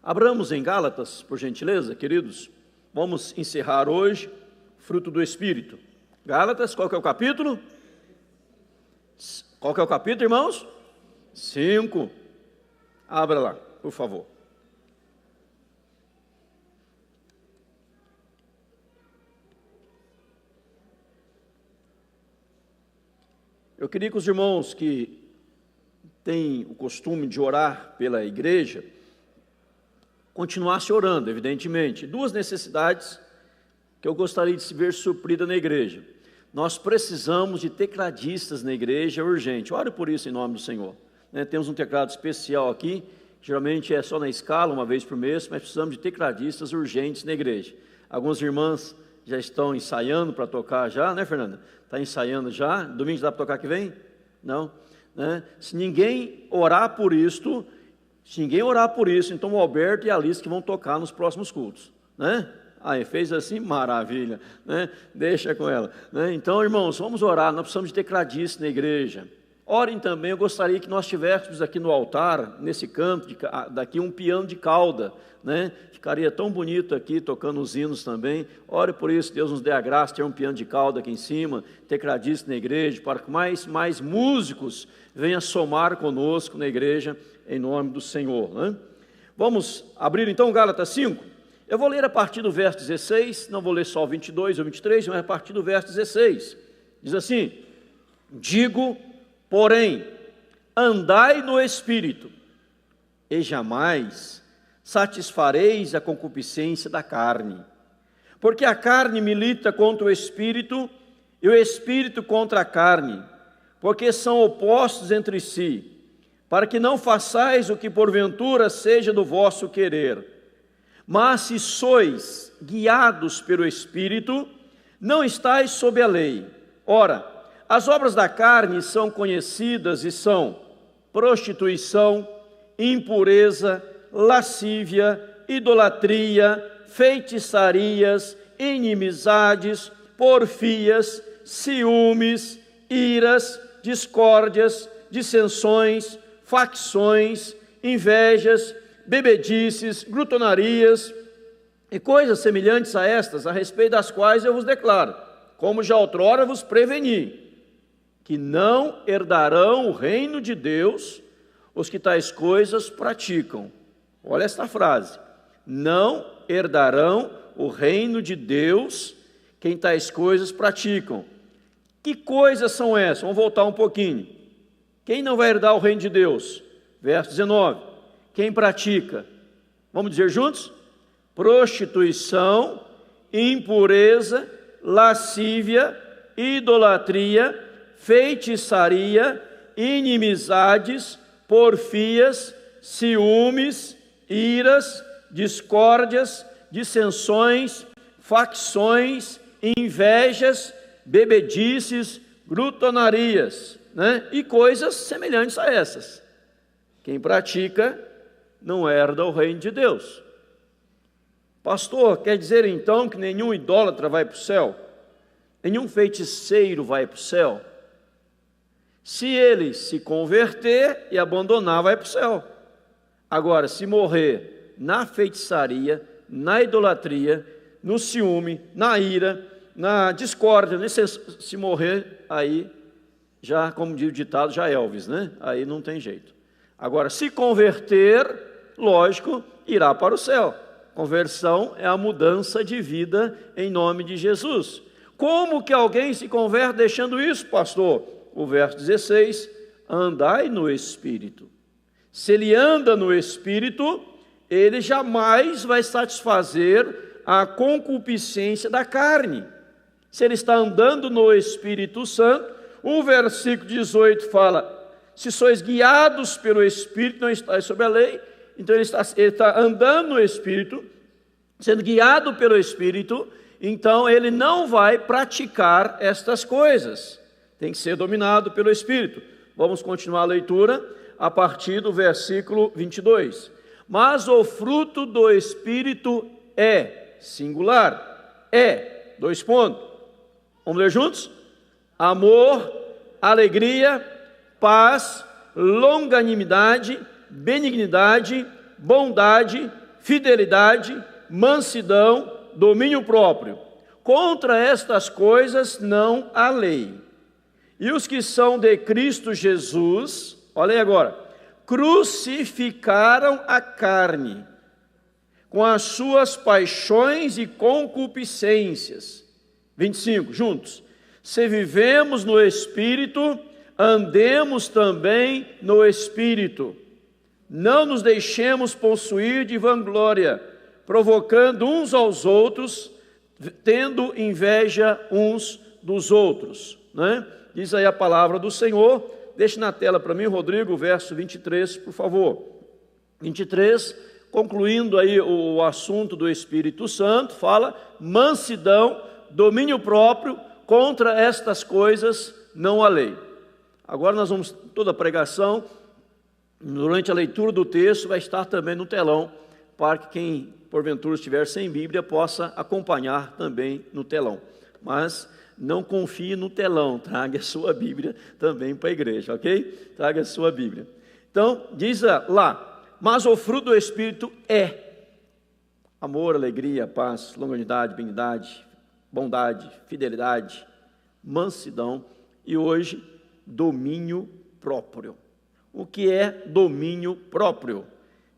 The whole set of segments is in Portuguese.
Abramos em Gálatas, por gentileza, queridos. Vamos encerrar hoje, fruto do Espírito. Gálatas, qual que é o capítulo? Qual que é o capítulo, irmãos? 5. Abra lá, por favor. Eu queria que os irmãos que têm o costume de orar pela igreja continuassem orando, evidentemente. Duas necessidades que eu gostaria de se ver suprida na igreja. Nós precisamos de tecladistas na igreja, urgente. Ore por isso em nome do Senhor. Temos um teclado especial aqui, geralmente é só na escala, uma vez por mês, mas precisamos de tecladistas urgentes na igreja. Algumas irmãs já estão ensaiando para tocar já, né, Fernanda? Está ensaiando já. Domingo dá para tocar que vem? Não. Se ninguém orar por isto, então o Alberto e a Alice que vão tocar nos próximos cultos, né? Aí, fez assim, maravilha, né? Deixa com ela, né? Então, irmãos, vamos orar, nós precisamos de tecladistas na igreja. Orem também, eu gostaria que nós tivéssemos aqui no altar, nesse canto, daqui um piano de cauda, né? Ficaria tão bonito aqui, tocando os hinos também. Ore por isso, Deus nos dê a graça de ter um piano de cauda aqui em cima, tecladista na igreja, para que mais músicos venham somar conosco na igreja, em nome do Senhor, né? Vamos abrir então Gálatas 5. Eu vou ler a partir do verso 16, não vou ler só o 22 ou 23, mas a partir do verso 16. Diz assim: digo, porém, andai no Espírito, e jamais satisfareis a concupiscência da carne. Porque a carne milita contra o Espírito, e o Espírito contra a carne, porque são opostos entre si, para que não façais o que porventura seja do vosso querer. Mas se sois guiados pelo Espírito, não estáis sob a lei. Ora, as obras da carne são conhecidas e são prostituição, impureza, lascívia, idolatria, feitiçarias, inimizades, porfias, ciúmes, iras, discórdias, dissensões, facções, invejas, bebedices, glutonarias e coisas semelhantes a estas, a respeito das quais eu vos declaro, como já outrora vos preveni, que não herdarão o reino de Deus os que tais coisas praticam. Olha esta frase: não herdarão o reino de Deus quem tais coisas praticam. Que coisas são essas? Vamos voltar um pouquinho. Quem não vai herdar o reino de Deus? Verso 19. Quem pratica? Vamos dizer juntos? Prostituição, impureza, lascívia, idolatria, feitiçaria, inimizades, porfias, ciúmes, iras, discórdias, dissensões, facções, invejas, bebedices, glutonarias, né? E coisas semelhantes a essas. Quem pratica não herda o reino de Deus. Pastor, quer dizer então que nenhum idólatra vai para o céu? Nenhum feiticeiro vai para o céu? Se ele se converter e abandonar, vai para o céu. Agora, se morrer na feitiçaria, na idolatria, no ciúme, na ira, na discórdia, se morrer, aí já, como diz o ditado, já é Elvis, né? Aí não tem jeito. Agora, se converter, lógico, irá para o céu. Conversão é a mudança de vida em nome de Jesus. Como que alguém se converte deixando isso, pastor? O verso 16, andai no Espírito. Se ele anda no Espírito, ele jamais vai satisfazer a concupiscência da carne. Se ele está andando no Espírito Santo, o versículo 18 fala: se sois guiados pelo Espírito, não estáis sob a lei. Então ele está andando no Espírito, sendo guiado pelo Espírito, então ele não vai praticar estas coisas. Tem que ser dominado pelo Espírito. Vamos continuar a leitura a partir do versículo 22. Mas o fruto do Espírito é singular, é, 2 pontos. Vamos ler juntos? Amor, alegria, paz, longanimidade, benignidade, bondade, fidelidade, mansidão, domínio próprio. Contra estas coisas não há lei. E os que são de Cristo Jesus, olha aí agora, crucificaram a carne com as suas paixões e concupiscências. 25, juntos. Se vivemos no Espírito, andemos também no Espírito. Não nos deixemos possuir de vanglória, provocando uns aos outros, tendo inveja uns dos outros. Né? Diz aí a palavra do Senhor. Deixe na tela para mim, Rodrigo, o verso 23, por favor. 23, concluindo aí o assunto do Espírito Santo, fala: mansidão, domínio próprio, contra estas coisas não há lei. Agora nós vamos, toda a pregação, durante a leitura do texto, vai estar também no telão, para que quem porventura estiver sem Bíblia possa acompanhar também no telão. Mas não confie no telão, traga a sua Bíblia também para a igreja, ok? Traga a sua Bíblia. Então, diz lá: mas o fruto do Espírito é amor, alegria, paz, longanimidade, benignidade, bondade, fidelidade, mansidão e hoje, domínio próprio. O que é domínio próprio?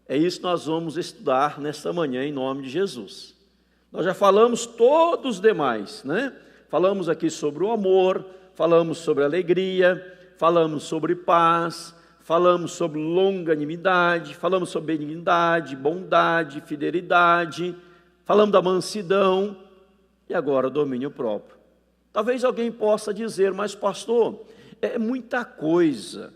É isso que nós vamos estudar nesta manhã em nome de Jesus. Nós já falamos todos os demais, né? Falamos aqui sobre o amor, falamos sobre a alegria, falamos sobre paz, falamos sobre longanimidade, falamos sobre benignidade, bondade, fidelidade, falamos da mansidão e agora domínio próprio. Talvez alguém possa dizer: mas pastor, é muita coisa,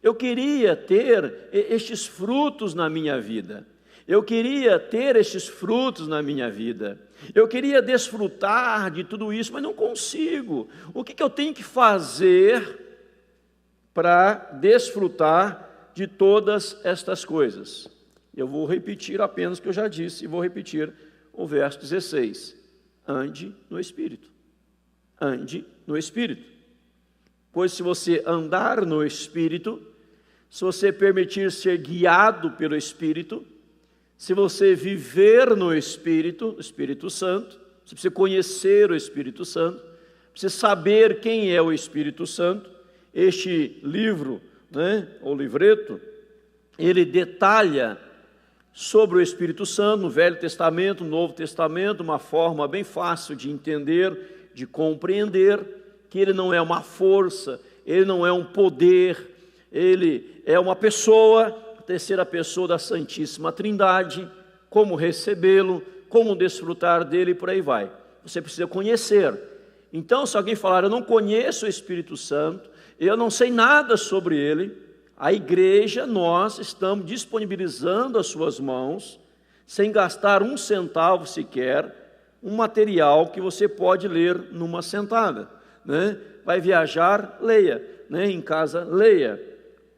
eu queria ter estes frutos na minha vida, eu queria ter estes frutos na minha vida, eu queria desfrutar de tudo isso, mas não consigo. O que eu tenho que fazer para desfrutar de todas estas coisas? Eu vou repetir apenas o que eu já disse, e vou repetir o verso 16. Ande no Espírito. Ande no Espírito. Pois se você andar no Espírito, se você permitir ser guiado pelo Espírito, se você viver no Espírito, o Espírito Santo, você precisa conhecer o Espírito Santo, precisa saber quem é o Espírito Santo. Este livro, né, ou livreto, ele detalha sobre o Espírito Santo no Velho Testamento, no Novo Testamento, uma forma bem fácil de entender, de compreender, que ele não é uma força, ele não é um poder, ele é uma pessoa, a terceira pessoa da Santíssima Trindade, como recebê-lo, como desfrutar dele e por aí vai. Você precisa conhecer. Então, se alguém falar: eu não conheço o Espírito Santo, eu não sei nada sobre ele, a igreja, nós estamos disponibilizando às suas mãos, sem gastar um centavo sequer, um material que você pode ler numa sentada, né? Vai viajar, leia, né? Em casa, leia,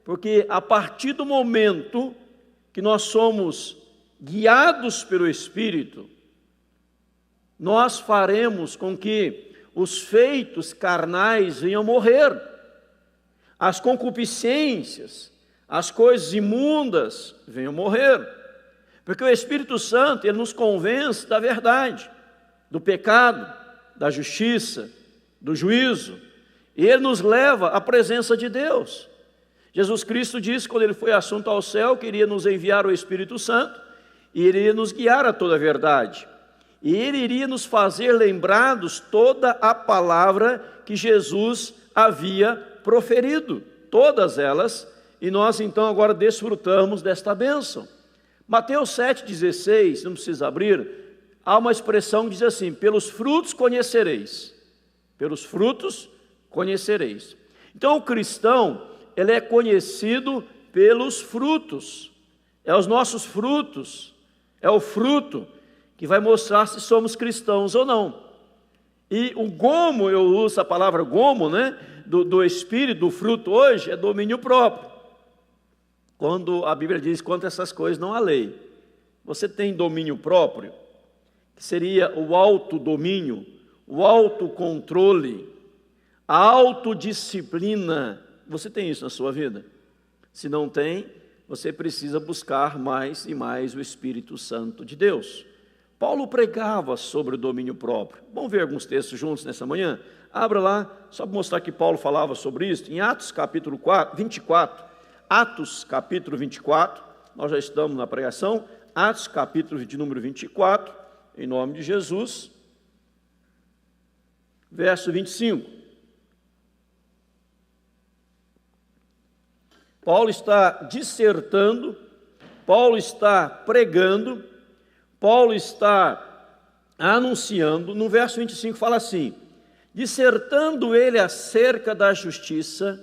porque a partir do momento que nós somos guiados pelo Espírito, nós faremos com que os feitos carnais venham morrer, as concupiscências, as coisas imundas venham morrer, porque o Espírito Santo, ele nos convence da verdade, do pecado, da justiça, do juízo, e ele nos leva à presença de Deus. Jesus Cristo disse, quando ele foi assunto ao céu, que iria nos enviar o Espírito Santo, e ele iria nos guiar a toda a verdade, e ele iria nos fazer lembrados toda a palavra que Jesus havia proferido, todas elas, e nós então agora desfrutamos desta bênção. Mateus 7,16, não precisa abrir, há uma expressão que diz assim: pelos frutos conhecereis. Pelos frutos conhecereis. Então o cristão, ele é conhecido pelos frutos, é os nossos frutos, é o fruto que vai mostrar se somos cristãos ou não. E o gomo, eu uso a palavra gomo, né, do Espírito, do fruto hoje, é domínio próprio. Quando a Bíblia diz: quanto a essas coisas não há lei. Você tem domínio próprio, que seria o autodomínio, o autocontrole, a autodisciplina. Você tem isso na sua vida? Se não tem, você precisa buscar mais e mais o Espírito Santo de Deus. Paulo pregava sobre o domínio próprio. Vamos ver alguns textos juntos nessa manhã? Abra lá, só para mostrar que Paulo falava sobre isso, em Atos capítulo 24, Atos capítulo 24, nós já estamos na pregação, Atos capítulo de número 24, em nome de Jesus, verso 25. Paulo está dissertando, Paulo está pregando, Paulo está anunciando. No verso 25 fala assim: dissertando ele acerca da justiça,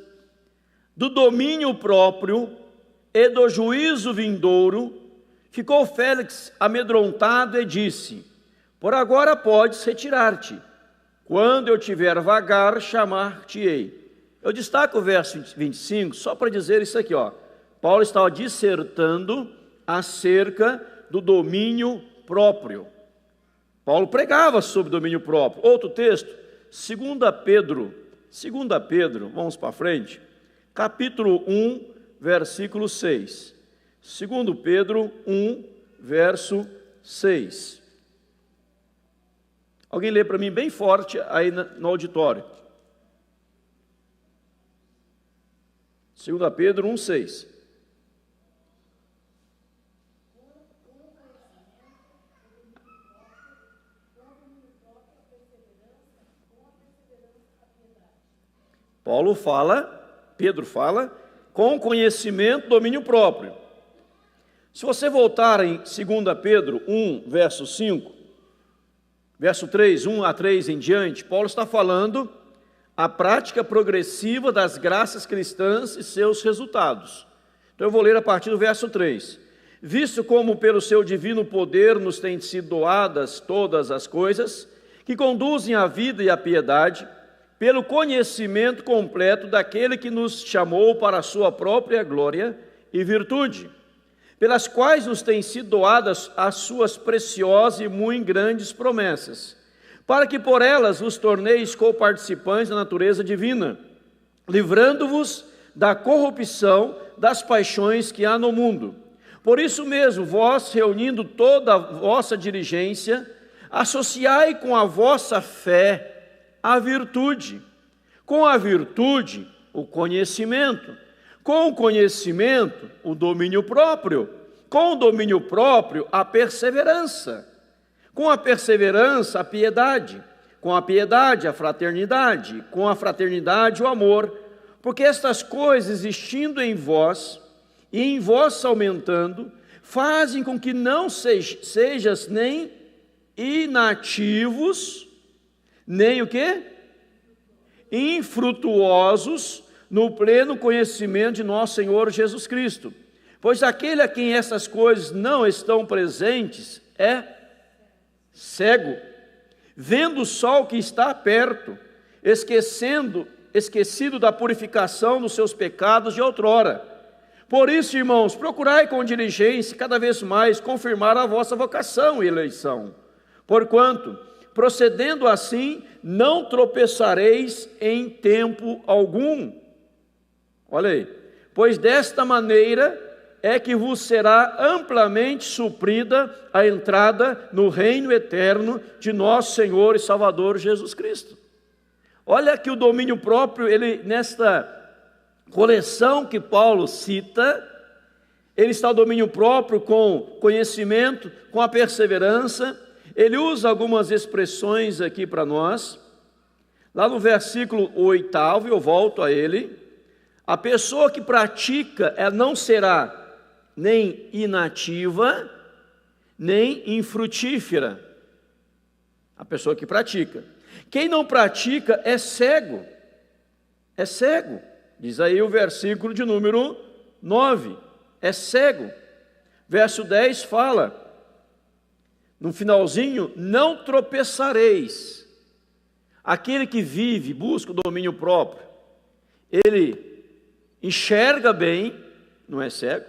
do domínio próprio e do juízo vindouro, ficou Félix amedrontado e disse: por agora podes retirar-te, quando eu tiver vagar, chamar-te-ei. Eu destaco o verso 25 só para dizer isso aqui, ó. Paulo estava dissertando acerca do domínio próprio. Paulo pregava sobre domínio próprio. Outro texto, 2 Pedro, vamos para frente, capítulo 1, versículo 6. 2 Pedro 1, verso 6. Alguém lê para mim bem forte aí no auditório. 2 Pedro 1, 6. Pedro fala, com conhecimento, domínio próprio. Se você voltar em 2 Pedro 1, verso 5, verso 3, 1 a 3 em diante, Paulo está falando a prática progressiva das graças cristãs e seus resultados. Então eu vou ler a partir do verso 3. Visto como pelo seu divino poder nos têm sido doadas todas as coisas, que conduzem à vida e à piedade, pelo conhecimento completo daquele que nos chamou para a sua própria glória e virtude, pelas quais nos têm sido doadas as suas preciosas e muito grandes promessas, para que por elas vos torneis coparticipantes da natureza divina, livrando-vos da corrupção das paixões que há no mundo. Por isso mesmo, vós, reunindo toda a vossa diligência, associai com a vossa fé a virtude, com a virtude, o conhecimento, com o conhecimento, o domínio próprio, com o domínio próprio, a perseverança, com a perseverança, a piedade, com a piedade, a fraternidade, com a fraternidade, o amor, porque estas coisas existindo em vós e em vós aumentando, fazem com que não sejas nem inativos, nem o quê? Infrutuosos no pleno conhecimento de nosso Senhor Jesus Cristo. Pois aquele a quem essas coisas não estão presentes é cego, vendo o sol que está perto, esquecido da purificação dos seus pecados de outrora. Por isso, irmãos, procurai com diligência cada vez mais confirmar a vossa vocação e eleição, porquanto, procedendo assim, não tropeçareis em tempo algum. Olha aí, pois desta maneira é que vos será amplamente suprida a entrada no reino eterno de nosso Senhor e Salvador Jesus Cristo. Olha que o domínio próprio, ele nesta coleção que Paulo cita, ele está o domínio próprio com conhecimento, com a perseverança. Ele usa algumas expressões aqui para nós. Lá no versículo 8, eu volto a ele. A pessoa que pratica, ela não será nem inativa, nem infrutífera. A pessoa que pratica. Quem não pratica é cego. É cego. Diz aí o versículo de número 9. É cego. Verso 10 fala, no finalzinho, não tropeçareis. Aquele que vive, busca o domínio próprio, ele enxerga bem, não é cego,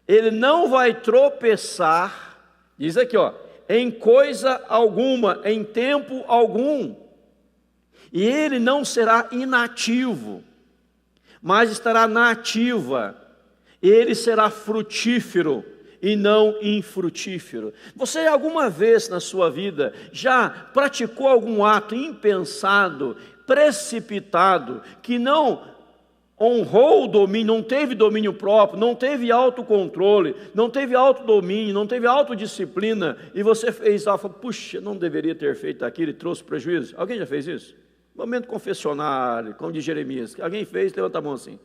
ele não vai tropeçar, diz aqui, ó, em coisa alguma, em tempo algum, e ele não será inativo, mas estará na ativa, ele será frutífero e não infrutífero. Você alguma vez na sua vida já praticou algum ato impensado, precipitado, que não honrou o domínio, não teve domínio próprio, não teve autocontrole, não teve autodomínio, não teve autodisciplina, e você fez algo, puxa, não deveria ter feito aquilo e trouxe prejuízo? Alguém já fez isso? Momento confessionário, como de Jeremias. Alguém fez? Levanta a mão assim.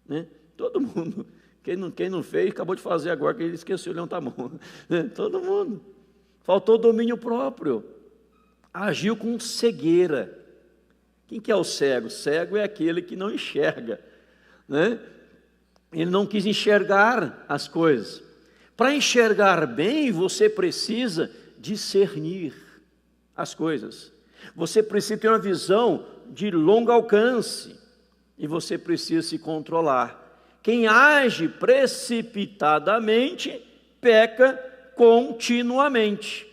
Né? Todo mundo. Quem não fez, acabou de fazer agora, que ele esqueceu de levantar a mão. Né? Todo mundo. Faltou domínio próprio. Agiu com cegueira. Quem que é o cego? Cego é aquele que não enxerga. Né? Ele não quis enxergar as coisas. Para enxergar bem, você precisa discernir as coisas. Você precisa ter uma visão de longo alcance. E você precisa se controlar. Quem age precipitadamente, peca continuamente.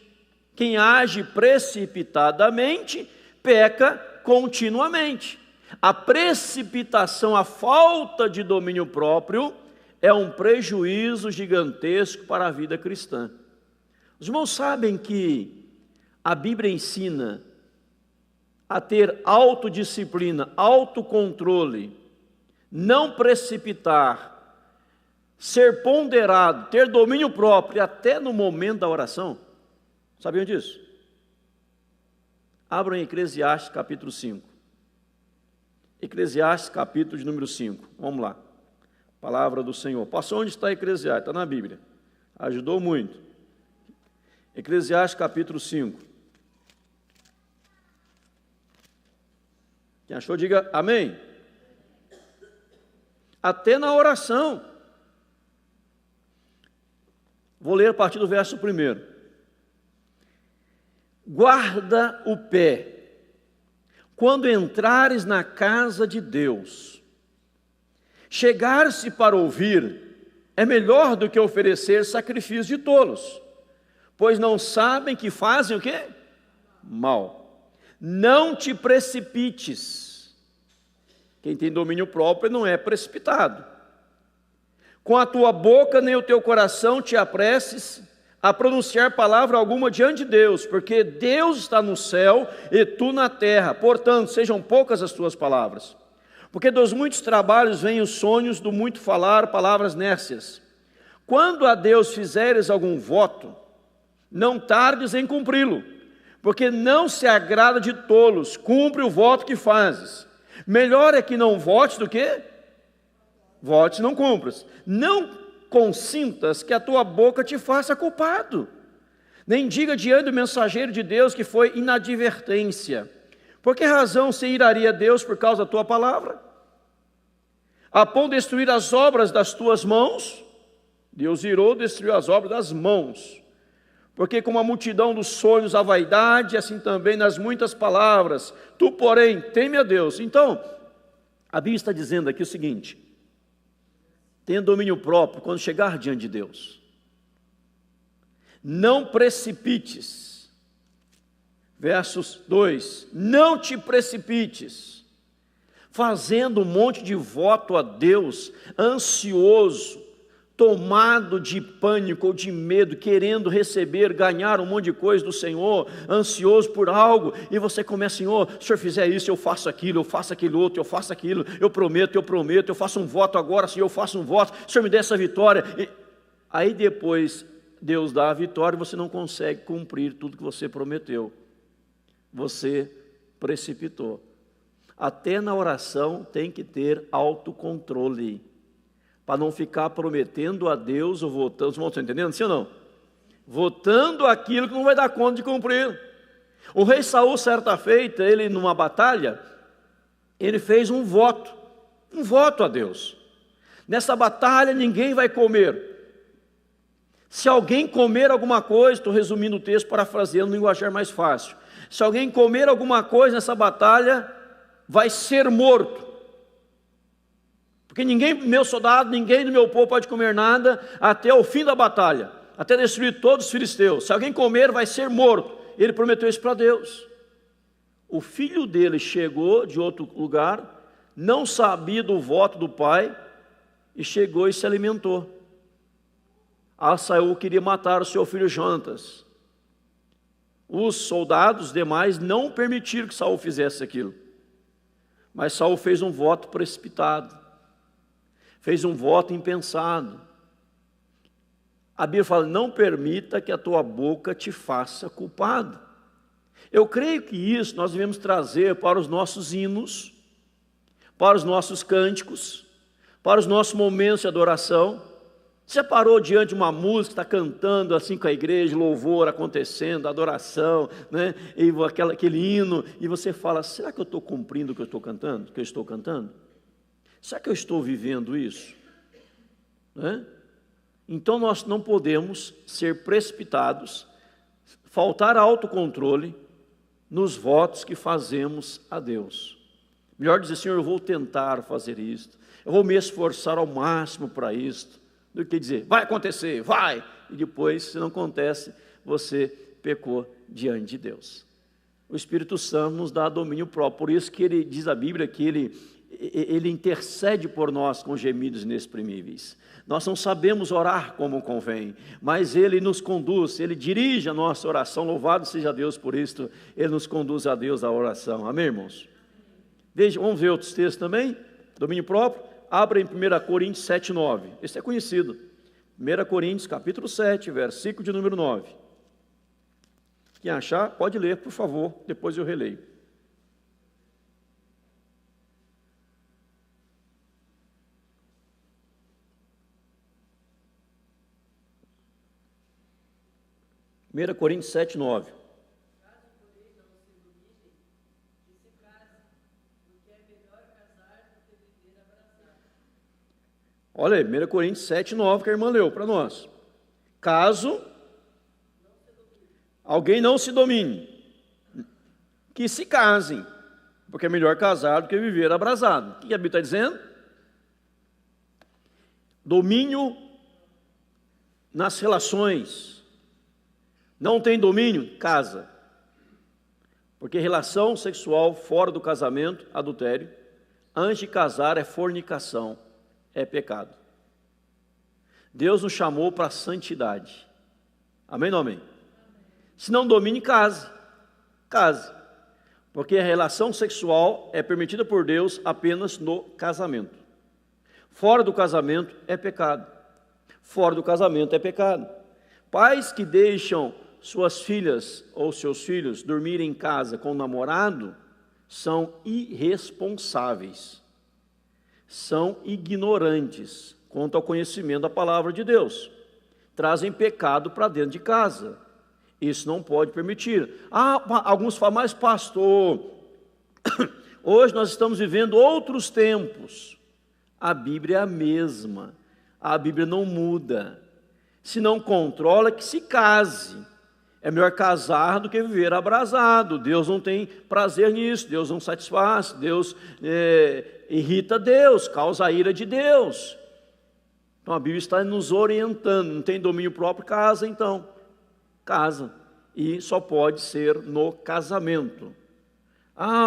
Quem age precipitadamente, peca continuamente. A precipitação, a falta de domínio próprio, é um prejuízo gigantesco para a vida cristã. Os irmãos sabem que a Bíblia ensina a ter autodisciplina, autocontrole, não precipitar, ser ponderado, ter domínio próprio, até no momento da oração. Sabiam disso? Abram em Eclesiastes capítulo 5. Eclesiastes capítulo de número 5. Vamos lá. Palavra do Senhor. Passou onde está Eclesiastes? Está na Bíblia. Ajudou muito. Eclesiastes capítulo 5. Quem achou, diga amém. Até na oração. Vou ler a partir do verso 1. Guarda o pé, quando entrares na casa de Deus. Chegar-se para ouvir é melhor do que oferecer sacrifício de tolos, pois não sabem que fazem o quê? Mal. Não te precipites. Quem tem domínio próprio não é precipitado. Com a tua boca nem o teu coração te apresses a pronunciar palavra alguma diante de Deus, porque Deus está no céu e tu na terra. Portanto, sejam poucas as tuas palavras. Porque dos muitos trabalhos vêm os sonhos, do muito falar, palavras nércias. Quando a Deus fizeres algum voto, não tardes em cumpri-lo, porque não se agrada de tolos. Cumpre o voto que fazes. Melhor é que não votes do que votes e não cumpras. Não consintas que a tua boca te faça culpado, nem diga diante do mensageiro de Deus que foi inadvertência. Por que razão se iraria Deus por causa da tua palavra? A ponto de destruir as obras das tuas mãos? Deus irou, destruiu as obras das mãos. Porque como a multidão dos sonhos, a vaidade, assim também nas muitas palavras. Tu, porém, teme a Deus. Então, a Bíblia está dizendo aqui o seguinte: tenha domínio próprio quando chegar diante de Deus. Não precipites. Versos 2. Não te precipites, fazendo um monte de voto a Deus, ansioso, tomado de pânico ou de medo, querendo receber, ganhar um monte de coisa do Senhor, ansioso por algo, e você começa: Senhor, se o Senhor fizer isso, eu faço aquilo, eu faço aquilo outro, eu faço aquilo, eu prometo, eu faço um voto agora, Senhor, eu faço um voto, o Senhor me dê essa vitória. E aí depois Deus dá a vitória e você não consegue cumprir tudo que você prometeu. Você precipitou. Até na oração tem que ter autocontrole, para não ficar prometendo a Deus ou votando. Os irmãos estão entendendo, sim ou não? Votando aquilo que não vai dar conta de cumprir. O rei Saul, certa feita, ele numa batalha, ele fez um voto a Deus. Nessa batalha ninguém vai comer. Se alguém comer alguma coisa, estou resumindo o texto, parafraseando no linguajar mais fácil. Se alguém comer alguma coisa nessa batalha, vai ser morto. Porque ninguém, meu soldado, ninguém do meu povo pode comer nada até o fim da batalha, até destruir todos os filisteus. Se alguém comer, vai ser morto. Ele prometeu isso para Deus. O filho dele chegou de outro lugar, não sabia do voto do pai, e chegou e se alimentou. Saul queria matar o seu filho Jonatas. Os soldados demais não permitiram que Saul fizesse aquilo. Mas Saul fez um voto precipitado, fez um voto impensado. A Bíblia fala: não permita que a tua boca te faça culpado. Eu creio que isso nós devemos trazer para os nossos hinos, para os nossos cânticos, para os nossos momentos de adoração. Você parou diante de uma música, está cantando assim com a igreja, louvor acontecendo, adoração, né? E aquele hino, e você fala: será que eu estou cumprindo o que eu estou cantando? Que eu estou cantando? Será que eu estou vivendo isso? Né? Então nós não podemos ser precipitados, faltar autocontrole nos votos que fazemos a Deus. Melhor dizer: Senhor, eu vou tentar fazer isto, eu vou me esforçar ao máximo para isto, do que dizer: vai acontecer, vai, e depois, se não acontece, você pecou diante de Deus. O Espírito Santo nos dá domínio próprio, por isso que ele diz a Bíblia que ele intercede por nós com gemidos inexprimíveis. Nós não sabemos orar como convém, mas Ele nos conduz, Ele dirige a nossa oração. Louvado seja Deus por isto, Ele nos conduz a Deus a oração. Amém, irmãos? Veja, vamos ver outros textos também, domínio próprio. Abra em 1 Coríntios 7, 9, esse é conhecido. 1 Coríntios capítulo 7, versículo de número 9. Quem achar, pode ler, por favor, depois eu releio. Primeira Coríntios 7, 9. Olha aí, 1 Coríntios 7, 9, que a irmã leu para nós. Caso alguém não se domine, que se casem, porque é melhor casar do que viver abrasado. O que a Bíblia está dizendo? Domínio nas relações. Não tem domínio? Casa. Porque relação sexual fora do casamento, adultério. Antes de casar é fornicação, é pecado. Deus nos chamou para a santidade. Amém ou não amém? Se não domine, case. Case. Porque a relação sexual é permitida por Deus apenas no casamento. Fora do casamento é pecado. Fora do casamento é pecado. Pais que deixam suas filhas ou seus filhos dormirem em casa com o namorado são irresponsáveis, são ignorantes quanto ao conhecimento da palavra de Deus, trazem pecado para dentro de casa. Isso não pode permitir. Alguns falam: mas pastor, hoje nós estamos vivendo outros tempos. A Bíblia é a mesma, a Bíblia não muda. Se não controla, que se case. É melhor casar do que viver abrasado. Deus não tem prazer nisso, Deus não satisfaz, Deus irrita Deus, causa a ira de Deus. Então a Bíblia está nos orientando. Não tem domínio próprio, casa então. Casa. E só pode ser no casamento.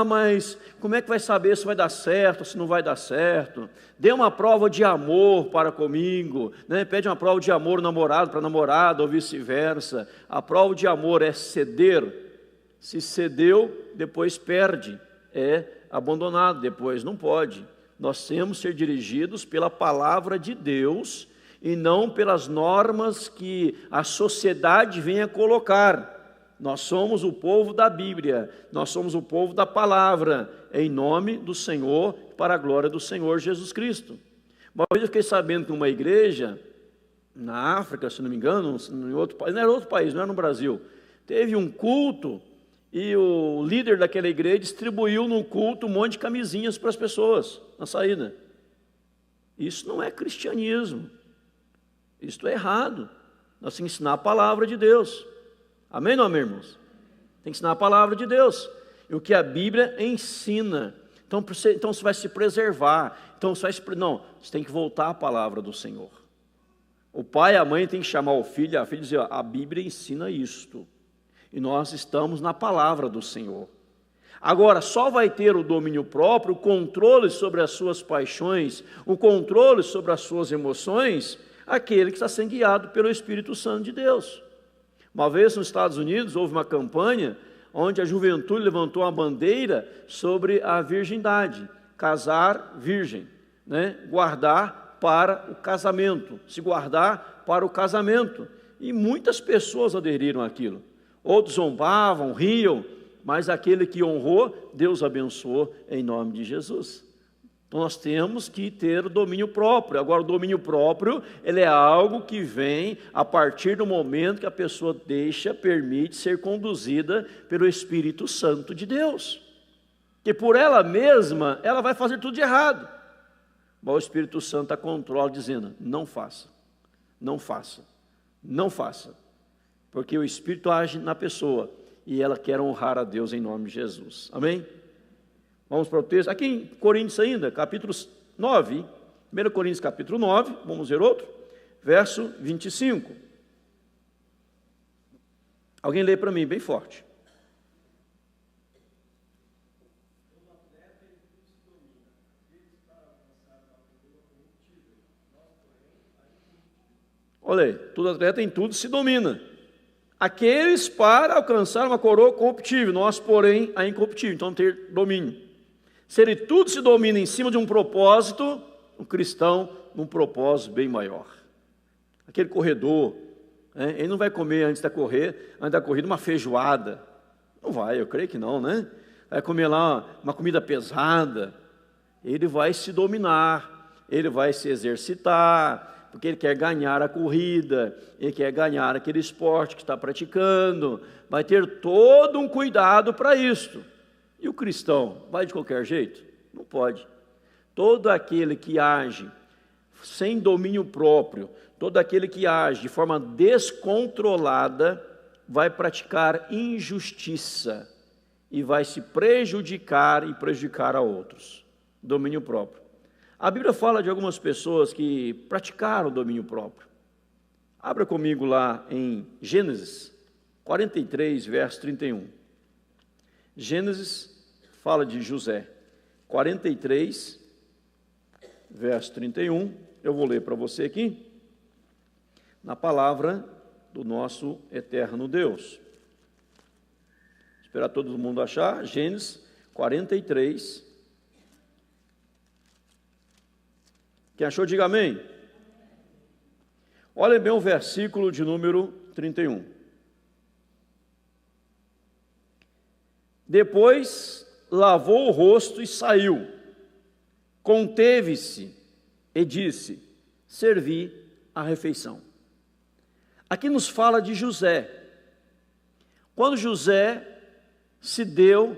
Mas como é que vai saber se vai dar certo ou se não vai dar certo? Dê uma prova de amor para comigo, né? Pede uma prova de amor namorado para namorada ou vice-versa. A prova de amor é ceder. Se cedeu, depois perde, é abandonado, depois não pode. Nós temos que ser dirigidos pela palavra de Deus e não pelas normas que a sociedade venha colocar. Nós somos o povo da Bíblia, nós somos o povo da palavra, em nome do Senhor, para a glória do Senhor Jesus Cristo. Uma vez eu fiquei sabendo que uma igreja, na África, se não me engano, em outro país, não era outro país, não era no Brasil, teve um culto e o líder daquela igreja distribuiu no culto um monte de camisinhas para as pessoas, na saída. Isso não é cristianismo, isso é errado. Nós temos que ensinar a palavra de Deus. Amém, não, meus irmãos? Tem que ensinar a palavra de Deus. E o que a Bíblia ensina. Então você vai se preservar. Então você tem que voltar à palavra do Senhor. O pai e a mãe tem que chamar o filho e a filha e dizer: a Bíblia ensina isto. E nós estamos na palavra do Senhor. Agora, só vai ter o domínio próprio, o controle sobre as suas paixões, o controle sobre as suas emoções, aquele que está sendo guiado pelo Espírito Santo de Deus. Uma vez nos Estados Unidos houve uma campanha onde a juventude levantou uma bandeira sobre a virgindade, casar virgem, né? Guardar para o casamento, se guardar para o casamento. E muitas pessoas aderiram àquilo. Outros zombavam, riam, mas aquele que honrou, Deus abençoou em nome de Jesus. Então nós temos que ter o domínio próprio. Agora, o domínio próprio, ele é algo que vem a partir do momento que a pessoa permite ser conduzida pelo Espírito Santo de Deus. Que por ela mesma, ela vai fazer tudo de errado. Mas o Espírito Santo a controla, dizendo, não faça, não faça, não faça. Porque o Espírito age na pessoa e ela quer honrar a Deus em nome de Jesus. Amém? Vamos para o texto. Aqui em Coríntios ainda, capítulo 9, 1 Coríntios capítulo 9, vamos ver outro, verso 25. Alguém lê para mim bem forte. Olha aí, todo atleta em tudo se domina. Aqueles para alcançar uma coroa corruptível, nós, porém, a incorruptível. Então, ter domínio. Se ele tudo se domina em cima de um propósito, o cristão, num propósito bem maior. Aquele corredor, né? Ele não vai comer antes da corrida uma feijoada. Não vai, eu creio que não, né? Vai comer lá uma comida pesada. Ele vai se dominar, ele vai se exercitar, porque ele quer ganhar a corrida, ele quer ganhar aquele esporte que está praticando, vai ter todo um cuidado para isto. E o cristão, vai de qualquer jeito? Não pode. Todo aquele que age sem domínio próprio, todo aquele que age de forma descontrolada, vai praticar injustiça e vai se prejudicar e prejudicar a outros. Domínio próprio. A Bíblia fala de algumas pessoas que praticaram o domínio próprio. Abra comigo lá em Gênesis 43, verso 31. Gênesis fala de José. 43, verso 31. Eu vou ler para você aqui, na palavra do nosso eterno Deus. Esperar todo mundo achar. Gênesis 43. Quem achou, diga amém. Olha bem o versículo de número 31. Depois lavou o rosto e saiu, conteve-se e disse, servi a refeição. Aqui nos fala de José. Quando José se deu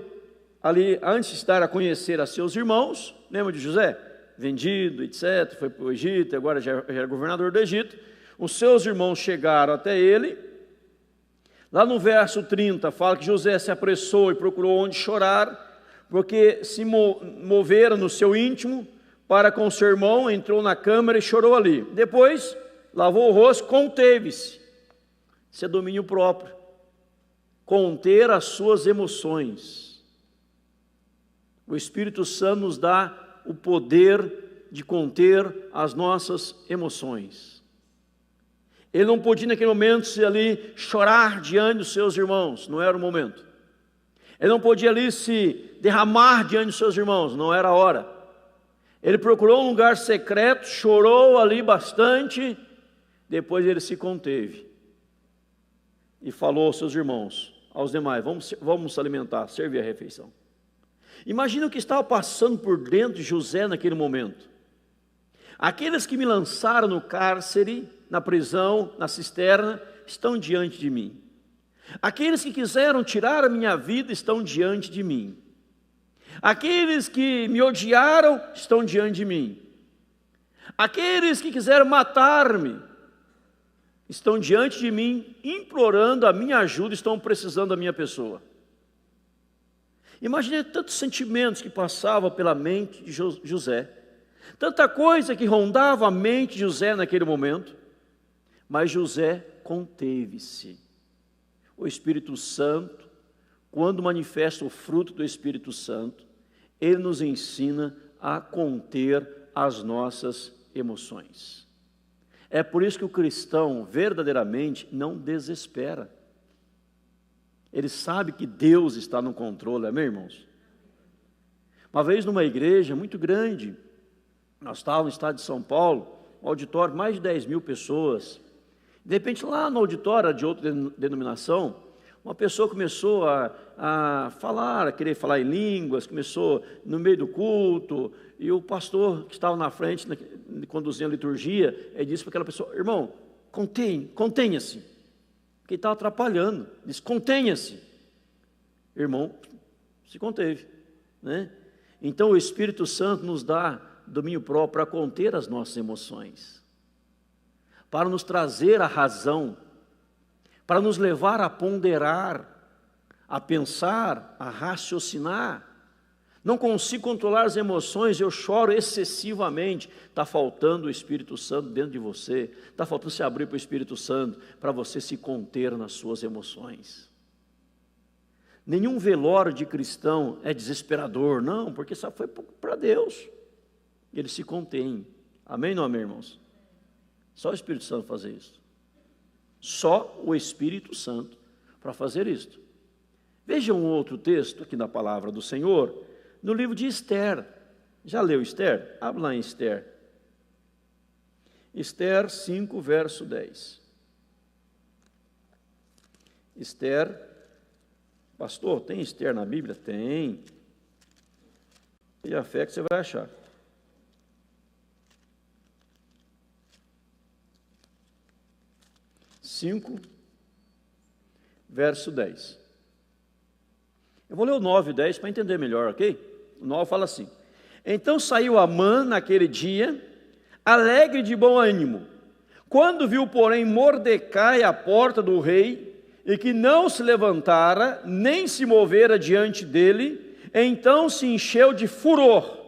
ali, antes de dar a conhecer a seus irmãos, lembra de José? Vendido, etc., foi para o Egito, agora já era governador do Egito. Os seus irmãos chegaram até ele. Lá no verso 30, fala que José se apressou e procurou onde chorar, porque se movera no seu íntimo para com seu irmão, entrou na câmara e chorou ali. Depois, lavou o rosto, conteve-se. Isso é domínio próprio. Conter as suas emoções. O Espírito Santo nos dá o poder de conter as nossas emoções. Ele não podia naquele momento se ali chorar diante dos seus irmãos, não era o momento. Ele não podia ali se derramar diante dos seus irmãos, não era a hora. Ele procurou um lugar secreto, chorou ali bastante, depois ele se conteve e falou aos seus irmãos, aos demais, vamos se alimentar, servir a refeição. Imagina o que estava passando por dentro de José naquele momento. Aqueles que me lançaram no cárcere, na prisão, na cisterna, estão diante de mim. Aqueles que quiseram tirar a minha vida estão diante de mim. Aqueles que me odiaram estão diante de mim. Aqueles que quiseram matar-me estão diante de mim, implorando a minha ajuda, estão precisando da minha pessoa. Imagine tantos sentimentos que passavam pela mente de José, tanta coisa que rondava a mente de José naquele momento, mas José conteve-se. O Espírito Santo quando manifesta o fruto do Espírito Santo, ele nos ensina a conter as nossas emoções. É por isso que o cristão verdadeiramente não desespera. Ele sabe que Deus está no controle, amém, irmãos? Uma vez numa igreja muito grande, nós estávamos no estado de São Paulo, um auditório, mais de 10 mil pessoas. De repente, lá no auditório de outra denominação, uma pessoa começou a falar, a querer falar em línguas, começou no meio do culto, e o pastor que estava na frente, conduzindo a liturgia, ele disse para aquela pessoa: irmão, contenha-se, porque ele estava atrapalhando, disse: contenha-se. Irmão, se conteve, né? Então o Espírito Santo nos dá domínio próprio para conter as nossas emoções, para nos trazer a razão, para nos levar a ponderar, a pensar, a raciocinar. Não consigo controlar as emoções, eu choro excessivamente. Está faltando o Espírito Santo dentro de você, está faltando se abrir para o Espírito Santo, para você se conter nas suas emoções. Nenhum velório de cristão é desesperador, não, porque só foi para Deus. Ele se contém. Amém ou não amém, irmãos? Só o Espírito Santo fazer isso. Só o Espírito Santo para fazer isto. Veja um outro texto aqui na palavra do Senhor, no livro de Esther. Já leu Esther? Abre lá em Esther. Esther 5, verso 10. Esther, pastor, tem Esther na Bíblia? Tem. Tenha fé que você vai achar. Verso 10. Eu vou ler o 9 e 10 para entender melhor, ok? O 9 fala assim: então saiu Amã naquele dia, alegre de bom ânimo. Quando viu, porém, Mordecai à porta do rei, e que não se levantara, nem se movera diante dele, então se encheu de furor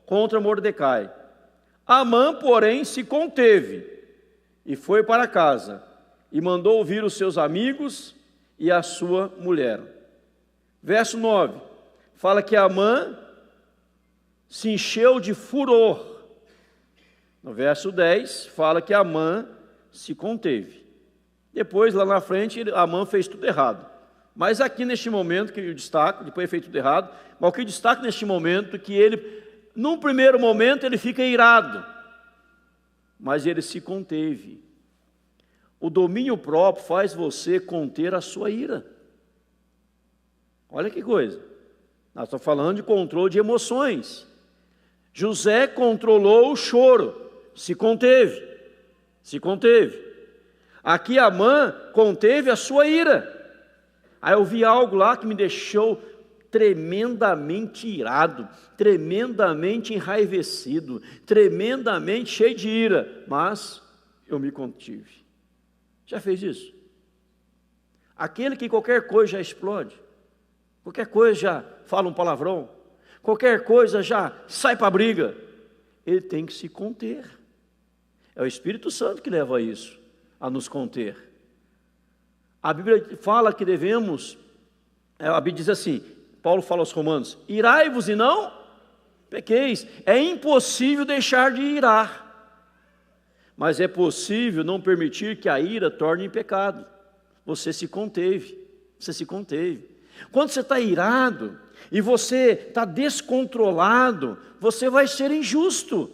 contra Mordecai. Amã, porém, se conteve, e foi para casa, e mandou ouvir os seus amigos e a sua mulher. Verso 9, fala que Amã se encheu de furor. No verso 10, fala que Amã se conteve. Depois, lá na frente, Amã fez tudo errado. Mas aqui neste momento, que eu destaco, depois fez tudo errado, mas o que eu destaco neste momento, que ele, num primeiro momento, ele fica irado, mas ele se conteve. O domínio próprio faz você conter a sua ira. Olha que coisa. Nós estamos falando de controle de emoções. José controlou o choro, se conteve. Aqui Amã conteve a sua ira. Aí eu vi algo lá que me deixou tremendamente irado, tremendamente enraivecido, tremendamente cheio de ira, mas eu me contive. Já fez isso? Aquele que qualquer coisa já explode, qualquer coisa já fala um palavrão, qualquer coisa já sai para a briga, ele tem que se conter. É o Espírito Santo que leva a isso, a nos conter. A Bíblia fala que devemos, a Bíblia diz assim, Paulo fala aos Romanos: irai-vos e não pequeis. É impossível deixar de irar, mas é possível não permitir que a ira torne em pecado. Você se conteve. Quando você está irado e você está descontrolado, você vai ser injusto,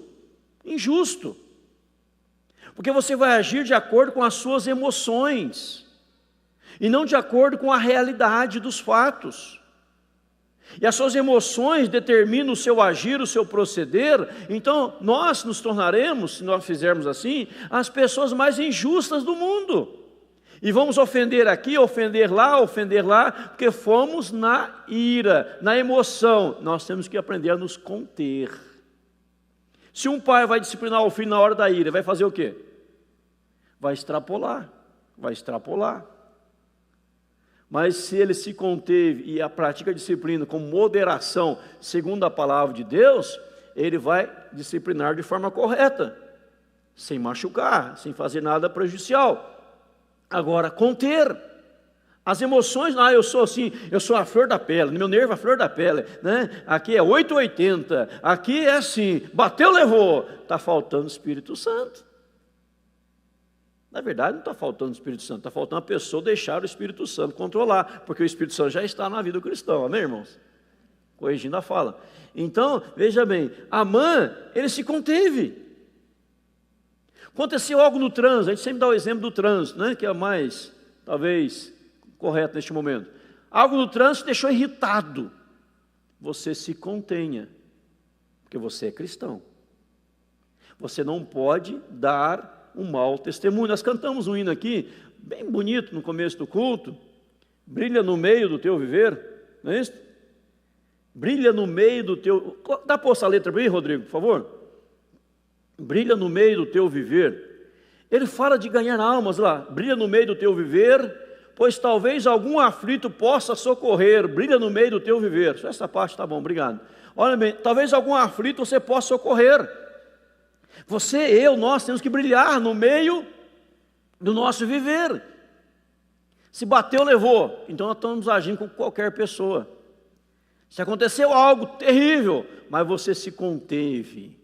porque você vai agir de acordo com as suas emoções, e não de acordo com a realidade dos fatos. E as suas emoções determinam o seu agir, o seu proceder. Então nós nos tornaremos, se nós fizermos assim, as pessoas mais injustas do mundo. E vamos ofender aqui, ofender lá, porque fomos na ira, na emoção. Nós temos que aprender a nos conter. Se um pai vai disciplinar o filho na hora da ira, vai fazer o quê? Vai extrapolar. Mas se ele se conteve e a pratica a disciplina com moderação, segundo a palavra de Deus, ele vai disciplinar de forma correta, sem machucar, sem fazer nada prejudicial. Agora, conter. As emoções, eu sou assim, eu sou a flor da pele, meu nervo é a flor da pele, né? Aqui é 880, aqui é assim, bateu, levou. Está faltando o Espírito Santo. Na verdade, não está faltando o Espírito Santo, está faltando a pessoa deixar o Espírito Santo controlar, porque o Espírito Santo já está na vida do cristão, amém, irmãos? Corrigindo a fala. Então, veja bem, Amã, ele se conteve. Aconteceu algo no trânsito, a gente sempre dá o exemplo do trânsito, né? Que é mais, talvez, correto neste momento. Algo no trânsito deixou irritado. Você se contenha, porque você é cristão. Você não pode dar um mau testemunho. Nós cantamos um hino aqui, bem bonito no começo do culto. Brilha no meio do teu viver, não é isso? Brilha no meio do teu... Dá para essa letra para mim, Rodrigo, por favor? Brilha no meio do teu viver. Ele fala de ganhar almas lá. Brilha no meio do teu viver, pois talvez algum aflito possa socorrer. Brilha no meio do teu viver. Só essa parte está bom, obrigado. Olha bem, talvez algum aflito você possa socorrer. Você, eu, nós temos que brilhar no meio do nosso viver. Se bateu, levou. Então nós estamos agindo com qualquer pessoa. Se aconteceu algo terrível, mas você se conteve.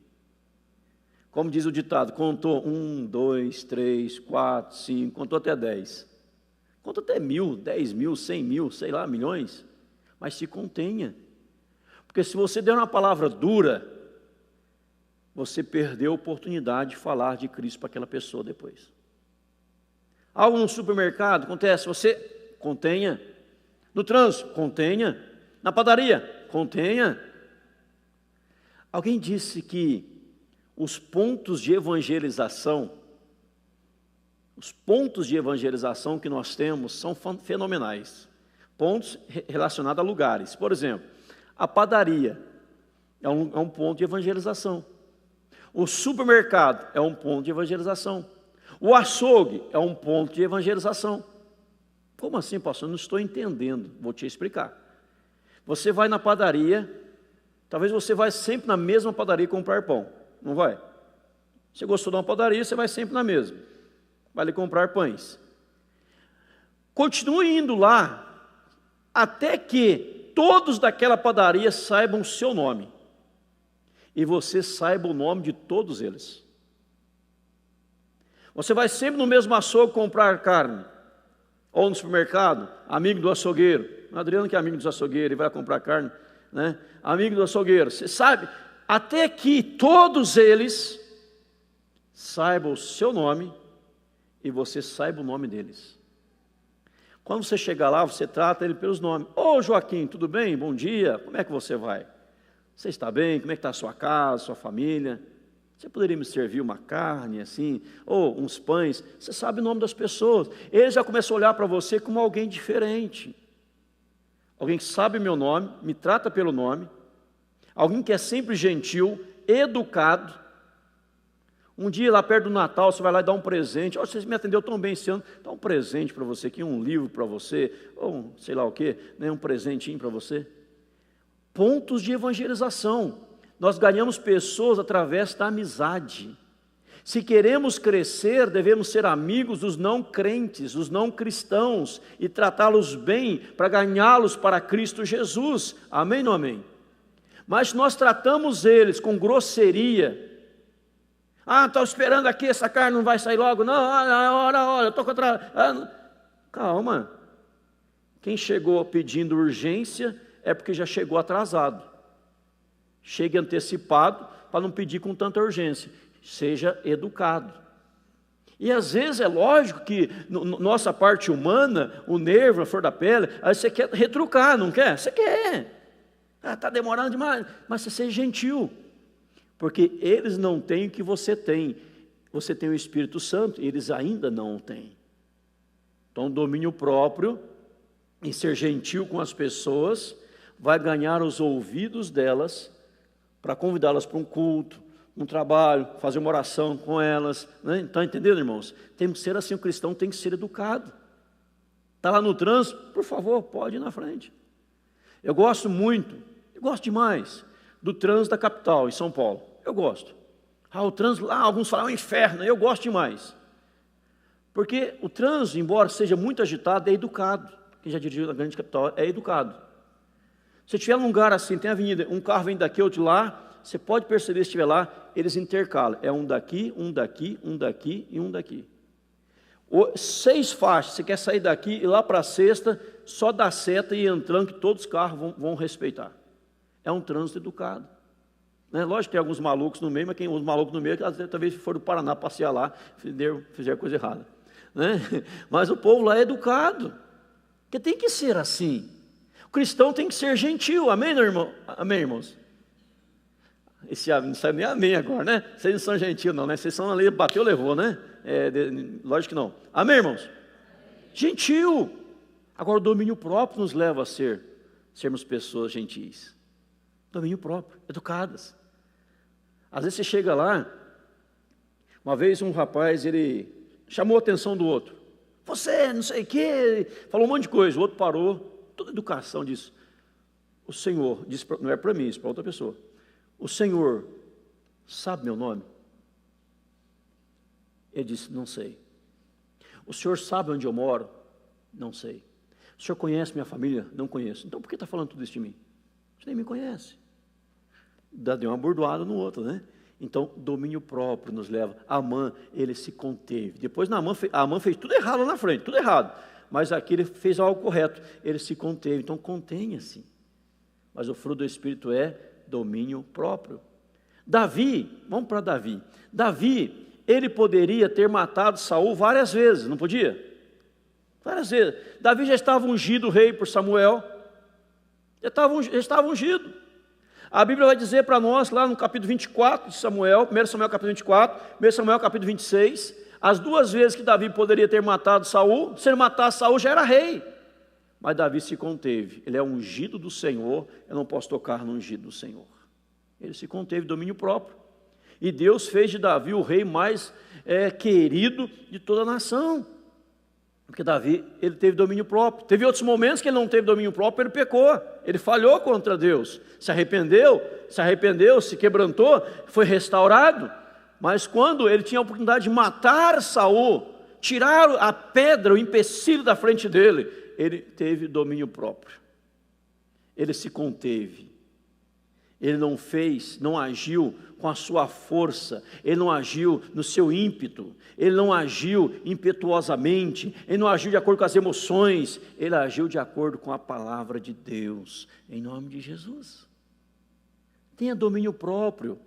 Como diz o ditado, contou 1, 2, 3, 4, 5, contou até 10. Conta até 1.000, 10.000, 100.000, sei lá, milhões. Mas se contenha. Porque se você der uma palavra dura, você perdeu a oportunidade de falar de Cristo para aquela pessoa depois. Algo no supermercado acontece, você contenha. No trânsito, contenha. Na padaria, contenha. Alguém disse que os pontos de evangelização que nós temos são fenomenais. Pontos relacionados a lugares. Por exemplo, a padaria é um ponto de evangelização. O supermercado é um ponto de evangelização. O açougue é um ponto de evangelização. Como assim, pastor? Não estou entendendo. Vou te explicar. Você vai na padaria, talvez você vá sempre na mesma padaria comprar pão. Não vai? Você gostou de uma padaria, você vai sempre na mesma. Vai lhe comprar pães. Continue indo lá, até que todos daquela padaria saibam o seu nome. E você saiba o nome de todos eles. Você vai sempre no mesmo açougue comprar carne. Ou no supermercado, amigo do açougueiro. O Adriano que é amigo dos açougueiros, ele vai comprar carne, né? Amigo do açougueiro, você sabe, até que todos eles saibam o seu nome e você saiba o nome deles. Quando você chegar lá, você trata ele pelos nomes. Ô Joaquim, tudo bem? Bom dia, como é que você vai? Você está bem? Como é que está a sua casa, sua família? Você poderia me servir uma carne assim, ou uns pães? Você sabe o nome das pessoas. Ele já começou a olhar para você como alguém diferente. Alguém que sabe meu nome, me trata pelo nome. Alguém que é sempre gentil, educado. Um dia lá perto do Natal, você vai lá e dá um presente. Oh, você me atendeu tão bem esse ano, dá um presente para você aqui, um livro para você, ou sei lá o quê, né, um presentinho para você. Pontos de evangelização. Nós ganhamos pessoas através da amizade. Se queremos crescer, devemos ser amigos dos não crentes, dos não cristãos, e tratá-los bem para ganhá-los para Cristo Jesus. Amém ou não amém? Mas nós tratamos eles com grosseria. Estou esperando aqui, essa carne não vai sair logo. Não, olha, eu estou contra... Calma. Quem chegou pedindo urgência é porque já chegou atrasado. Chegue antecipado para não pedir com tanta urgência. Seja educado. E às vezes é lógico que nossa parte humana, o nervo, a flor da pele, aí você quer retrucar, não quer? Você quer. Está demorando demais. Mas você seja gentil. Porque eles não têm o que você tem. Você tem o Espírito Santo, eles ainda não o têm. Então, domínio próprio e ser gentil com as pessoas vai ganhar os ouvidos delas para convidá-las para um culto, um trabalho, fazer uma oração com elas. Né? Então, entendendo, irmãos? Tem que ser assim, o cristão tem que ser educado. Está lá no trânsito, por favor, pode ir na frente. Eu gosto demais do trânsito da capital, em São Paulo. Eu gosto. O trânsito lá, alguns falam, é um inferno, eu gosto demais. Porque o trânsito, embora seja muito agitado, é educado. quem já dirigiu na grande capital, é educado. Se estiver num lugar assim, tem avenida, um carro vem daqui, outro de lá, você pode perceber, se estiver lá, eles intercalam. É um daqui, um daqui, um daqui e um daqui. 6 faixas, você quer sair daqui e lá para a sexta, só dá seta e ir entrando, que todos os carros vão respeitar. É um trânsito educado. Né? Lógico que tem alguns malucos no meio, mas os malucos no meio, talvez foram do Paraná passear lá, fizeram coisa errada. Né? Mas o povo lá é educado, porque tem que ser assim. O cristão tem que ser gentil, amém, irmão? Amém, irmãos? Esse não sabe nem amém agora, né? Vocês não são gentil não, né? Vocês são ali, bateu, levou, né? Lógico que não. Amém, irmãos? Gentil. Agora o domínio próprio nos leva a sermos pessoas gentis. Domínio próprio, educadas. Às vezes você chega lá, uma vez um rapaz, ele chamou a atenção do outro. Você, não sei o quê, falou um monte de coisa. O outro parou, toda educação disso. O Senhor, disse, não é para mim, isso é para outra pessoa. O Senhor sabe meu nome? Ele disse, não sei. O Senhor sabe onde eu moro? Não sei. O Senhor conhece minha família? Não conheço. Então por que está falando tudo isso de mim? Você nem me conhece. Deu uma bordoada no outro, né? Então, domínio próprio nos leva. Amã, ele se conteve. Depois, Amã fez tudo errado lá na frente, tudo errado. Mas aqui ele fez algo correto. Ele se conteve. Então, contenha-se. Mas o fruto do Espírito é domínio próprio. Davi, vamos para Davi. Davi, ele poderia ter matado Saul várias vezes, não podia? Várias vezes. Davi já estava ungido rei por Samuel. Já estava ungido. A Bíblia vai dizer para nós, lá no capítulo 24 de Samuel, 1 Samuel capítulo 24, 1 Samuel capítulo 26, as 2 vezes que Davi poderia ter matado Saul, se ele matasse Saul já era rei. Mas Davi se conteve, ele é ungido do Senhor, eu não posso tocar no ungido do Senhor. Ele se conteve, domínio próprio. E Deus fez de Davi o rei mais querido de toda a nação. Porque Davi, ele teve domínio próprio. Teve outros momentos que ele não teve domínio próprio, ele pecou, ele falhou contra Deus. Se arrependeu, se quebrantou, foi restaurado. Mas quando ele tinha a oportunidade de matar Saul, tirar a pedra, o empecilho da frente dele, ele teve domínio próprio. Ele se conteve. Ele não agiu com a sua força, ele não agiu no seu ímpeto, ele não agiu impetuosamente, ele não agiu de acordo com as emoções, ele agiu de acordo com a palavra de Deus, em nome de Jesus. Tenha domínio próprio,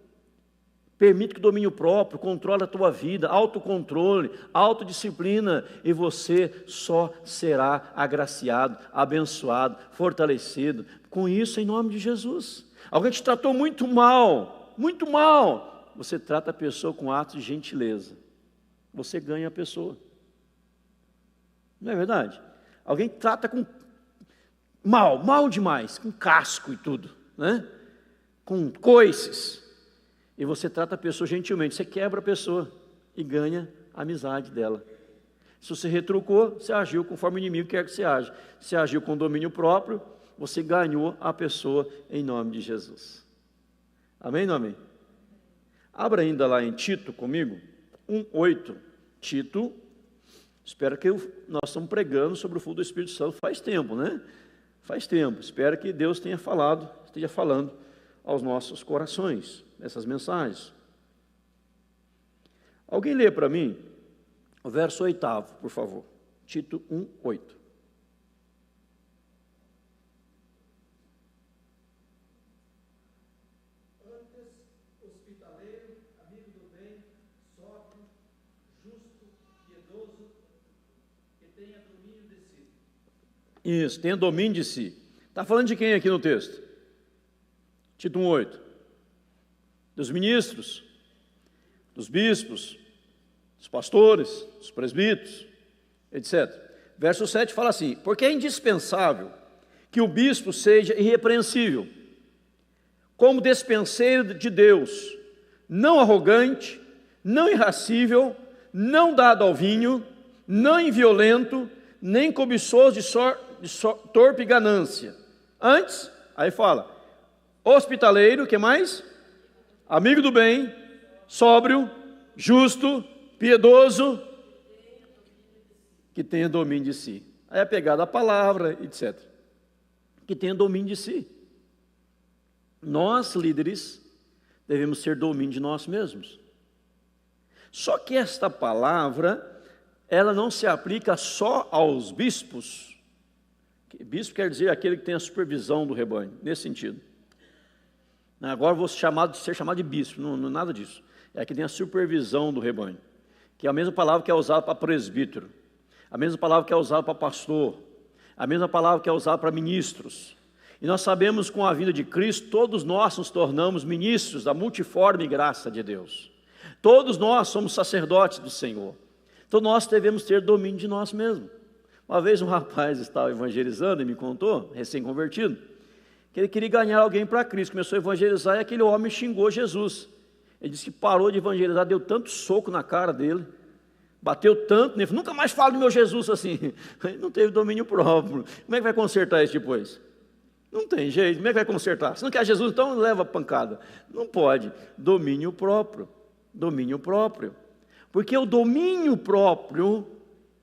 permite que o domínio próprio controle a tua vida, autocontrole, autodisciplina, e você só será agraciado, abençoado, fortalecido, com isso em nome de Jesus. Alguém te tratou muito mal, você trata a pessoa com atos de gentileza, você ganha a pessoa, não é verdade? Alguém trata com mal demais, com casco e tudo, né? Com coices, e você trata a pessoa gentilmente, você quebra a pessoa e ganha a amizade dela. Se você retrucou, você agiu conforme o inimigo quer que você age. Se agiu com domínio próprio, você ganhou a pessoa em nome de Jesus. Amém, não amém? Abra ainda lá em Tito comigo, 1:8. Tito, espero que nós estamos pregando sobre o fruto do Espírito Santo faz tempo, né? Faz tempo, espero que Deus esteja falando aos nossos corações, essas mensagens. Alguém lê para mim o verso 8º, por favor. Tito 1:8. Isso, tenha domínio de si. Está falando de quem aqui no texto? Tito 1:8. Dos ministros, dos bispos, dos pastores, dos presbíteros, etc. Verso 7 fala assim: porque é indispensável que o bispo seja irrepreensível, como despenseiro de Deus, não arrogante, não irascível, não dado ao vinho, não inviolento, nem cobiçoso de torpe ganância. Antes, aí fala, hospitaleiro, que mais? Amigo do bem, sóbrio, justo, piedoso, que tenha domínio de si. é apegado à palavra, etc. Que tenha domínio de si. Nós, líderes, devemos ter domínio de nós mesmos. Só que esta palavra, ela não se aplica só aos bispos. Bispo quer dizer aquele que tem a supervisão do rebanho, nesse sentido. Agora vou ser chamado de bispo, não nada disso. É que tem a supervisão do rebanho, que é a mesma palavra que é usada para presbítero, a mesma palavra que é usada para pastor, a mesma palavra que é usada para ministros. E nós sabemos que com a vinda de Cristo, todos nós nos tornamos ministros da multiforme graça de Deus. Todos nós somos sacerdotes do Senhor. Então nós devemos ter domínio de nós mesmos. Uma vez um rapaz estava evangelizando e me contou, recém-convertido, que ele queria ganhar alguém para Cristo, começou a evangelizar e aquele homem xingou Jesus. Ele disse que parou de evangelizar, deu tanto soco na cara dele, bateu tanto nele, nunca mais falo do meu Jesus assim. Ele não teve domínio próprio. Como é que vai consertar isso depois? Não tem jeito, como é que vai consertar? Se não quer Jesus, então leva pancada. Não pode. Domínio próprio. Domínio próprio. Porque o domínio próprio,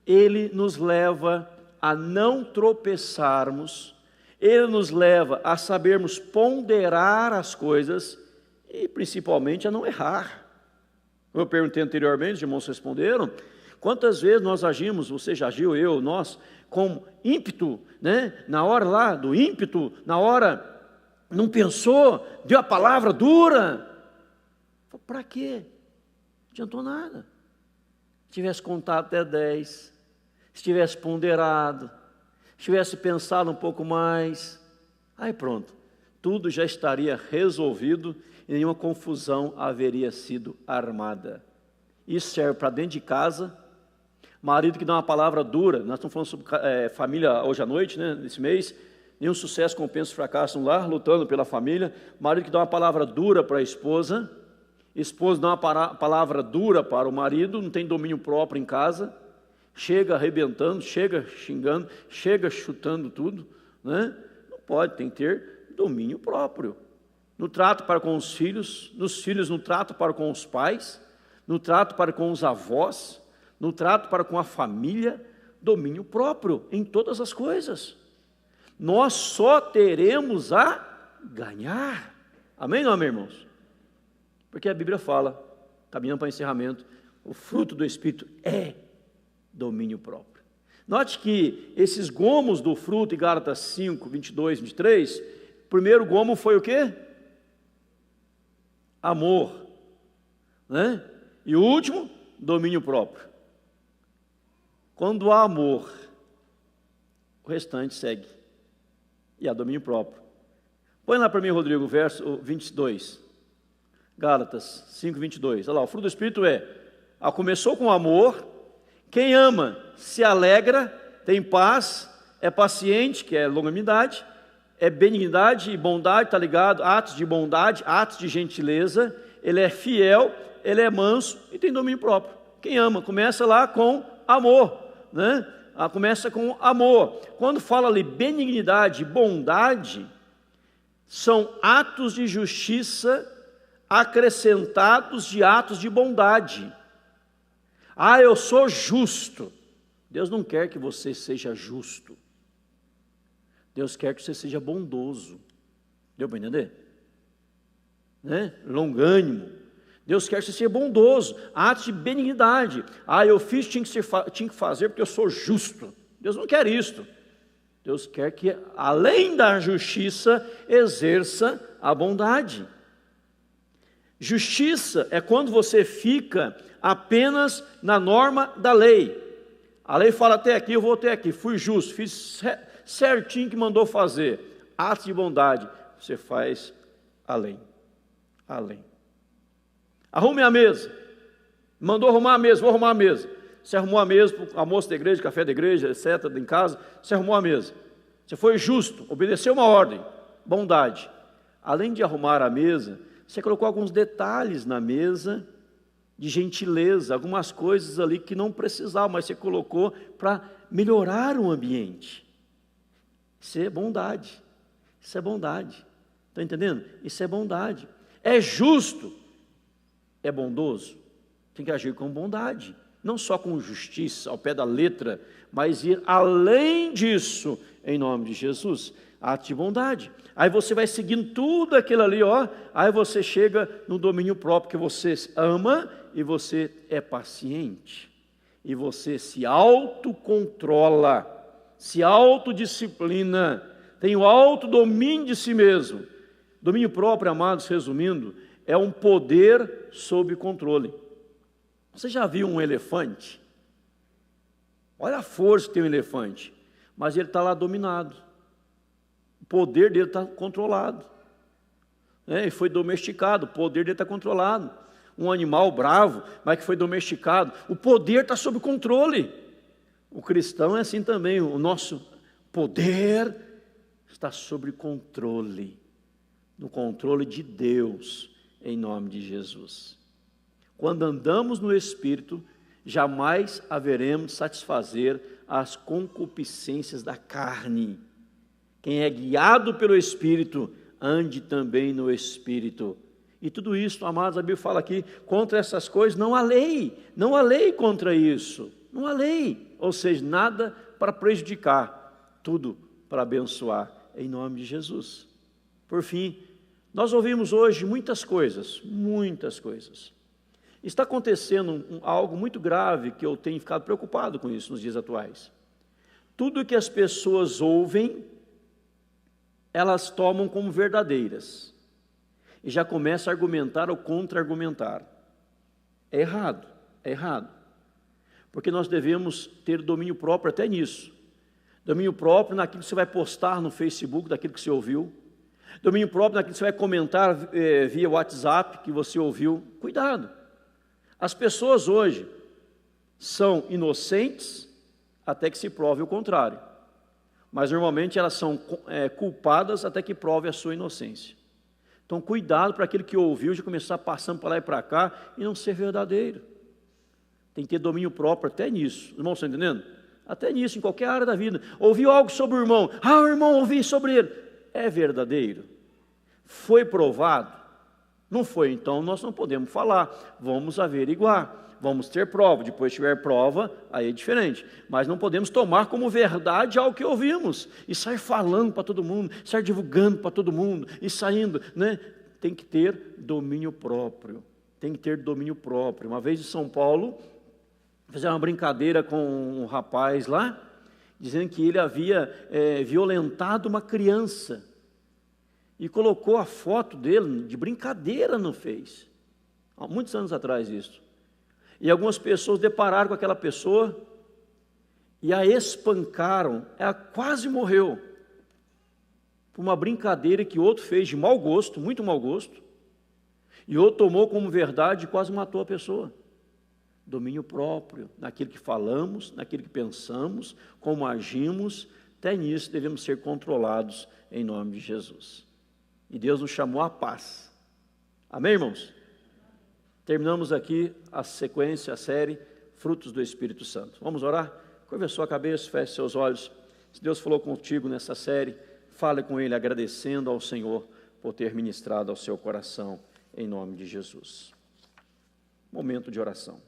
ele nos leva a não tropeçarmos, ele nos leva a sabermos ponderar as coisas e principalmente a não errar. Como eu perguntei anteriormente, os irmãos responderam, quantas vezes nós agimos, você já agiu, eu, nós, com ímpeto, né? Na hora lá do ímpeto, na hora não pensou, deu a palavra dura. Para quê? Não adiantou nada. Se tivesse contado até 10, se tivesse ponderado, se tivesse pensado um pouco mais, aí pronto, tudo já estaria resolvido e nenhuma confusão haveria sido armada. Isso serve para dentro de casa, marido que dá uma palavra dura, nós estamos falando sobre família hoje à noite, né, nesse mês, nenhum sucesso compensa o fracasso no lar, lutando pela família, marido que dá uma palavra dura para a esposa dá uma palavra dura para o marido, não tem domínio próprio em casa, chega arrebentando, chega xingando, chega chutando tudo, né? Não pode, tem que ter domínio próprio. No trato para com os filhos, nos filhos no trato para com os pais, no trato para com os avós, no trato para com a família, domínio próprio em todas as coisas. Nós só teremos a ganhar. Amém, não, meus irmãos? Porque a Bíblia fala, caminhando para o encerramento, o fruto do Espírito é domínio próprio. Note que esses gomos do fruto, em Gálatas 5, 22, 23, o primeiro gomo foi o quê? Amor, né? E o último, domínio próprio. Quando há amor, o restante segue. E há domínio próprio. Põe lá para mim, Rodrigo, o verso 22. Gálatas 5, 22. Olha lá, o fruto do Espírito começou com amor. Quem ama se alegra, tem paz, é paciente, que é longanimidade, é benignidade e bondade, está ligado? Atos de bondade, atos de gentileza, ele é fiel, ele é manso e tem domínio próprio. Quem ama, começa lá com amor, né? Começa com amor. Quando fala ali benignidade, bondade, são atos de justiça acrescentados de atos de bondade. Eu sou justo. Deus não quer que você seja justo. Deus quer que você seja bondoso. Deu para entender? Né? Longânimo. Deus quer que você seja bondoso. Atos de benignidade. Eu fiz, tinha que fazer porque eu sou justo. Deus não quer isto. Deus quer que, além da justiça, exerça a bondade. Justiça é quando você fica apenas na norma da lei. A lei fala até aqui, eu vou até aqui, fui justo, fiz certinho que mandou fazer. Atos de bondade, você faz além. Arrume a mesa. Mandou arrumar a mesa, vou arrumar a mesa. Você arrumou a mesa para o almoço da igreja, café da igreja, etc., em casa, você arrumou a mesa. Você foi justo, obedeceu uma ordem, bondade. Além de arrumar a mesa, você colocou alguns detalhes na mesa de gentileza, algumas coisas ali que não precisava, mas você colocou para melhorar o ambiente. Isso é bondade. Isso é bondade. Está entendendo? Isso é bondade. É justo. É bondoso. Tem que agir com bondade. não só com justiça, ao pé da letra, mas ir além disso, em nome de Jesus, ato de bondade. Aí você vai seguindo tudo aquilo ali, aí você chega no domínio próprio, que você ama e você é paciente, e você se autocontrola, se autodisciplina, tem o autodomínio de si mesmo. Domínio próprio, amados, resumindo, é um poder sob controle. Você já viu um elefante? Olha a força que tem um elefante, mas ele está lá dominado. O poder dele está controlado. Ele foi domesticado, o poder dele está controlado. Um animal bravo, mas que foi domesticado, o poder está sob controle. O cristão é assim também, o nosso poder está sob controle, no controle de Deus, em nome de Jesus. Quando andamos no Espírito, jamais haveremos de satisfazer as concupiscências da carne. Quem é guiado pelo Espírito, ande também no Espírito. E tudo isso, amados, a Bíblia fala aqui, contra essas coisas não há lei contra isso, não há lei, ou seja, nada para prejudicar, tudo para abençoar, em nome de Jesus. Por fim, nós ouvimos hoje muitas coisas, está acontecendo algo muito grave, que eu tenho ficado preocupado com isso nos dias atuais. Tudo que as pessoas ouvem, elas tomam como verdadeiras, e já começa a argumentar ou contra-argumentar. É errado, porque nós devemos ter domínio próprio até nisso, domínio próprio naquilo que você vai postar no Facebook, daquilo que você ouviu, domínio próprio naquilo que você vai comentar via WhatsApp, que você ouviu. Cuidado, as pessoas hoje são inocentes até que se prove o contrário, mas normalmente elas são culpadas até que prove a sua inocência. Então cuidado para aquele que ouviu de começar passando para lá e para cá e não ser verdadeiro. Tem que ter domínio próprio até nisso. Irmão, estão entendendo? Até nisso, em qualquer área da vida. Ouviu algo sobre o irmão, o irmão ouvi sobre ele. É verdadeiro? Foi provado? Não foi, então nós não podemos falar. Vamos averiguar, vamos ter prova. Depois que tiver prova, aí é diferente. Mas não podemos tomar como verdade algo que ouvimos e sair falando para todo mundo, sair divulgando para todo mundo e saindo, né? Tem que ter domínio próprio. Uma vez em São Paulo, fizeram uma brincadeira com um rapaz lá, dizendo que ele havia violentado uma criança, e colocou a foto dele de brincadeira no Face, há muitos anos atrás isso, e algumas pessoas depararam com aquela pessoa, e a espancaram, ela quase morreu, por uma brincadeira que outro fez de mau gosto, muito mau gosto, e outro tomou como verdade e quase matou a pessoa. Domínio próprio, naquilo que falamos, naquilo que pensamos, como agimos, até nisso devemos ser controlados em nome de Jesus. E Deus nos chamou à paz. Amém, irmãos? Terminamos aqui a sequência, a série Frutos do Espírito Santo. Vamos orar? Curva a sua cabeça, feche seus olhos. Se Deus falou contigo nessa série, fale com Ele agradecendo ao Senhor por ter ministrado ao seu coração, em nome de Jesus. Momento de oração.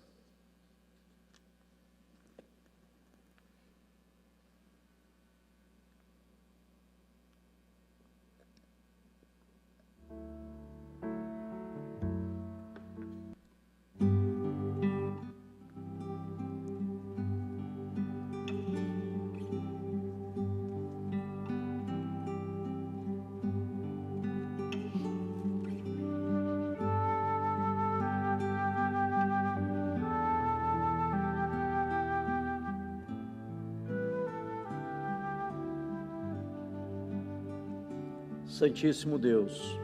Santíssimo Deus,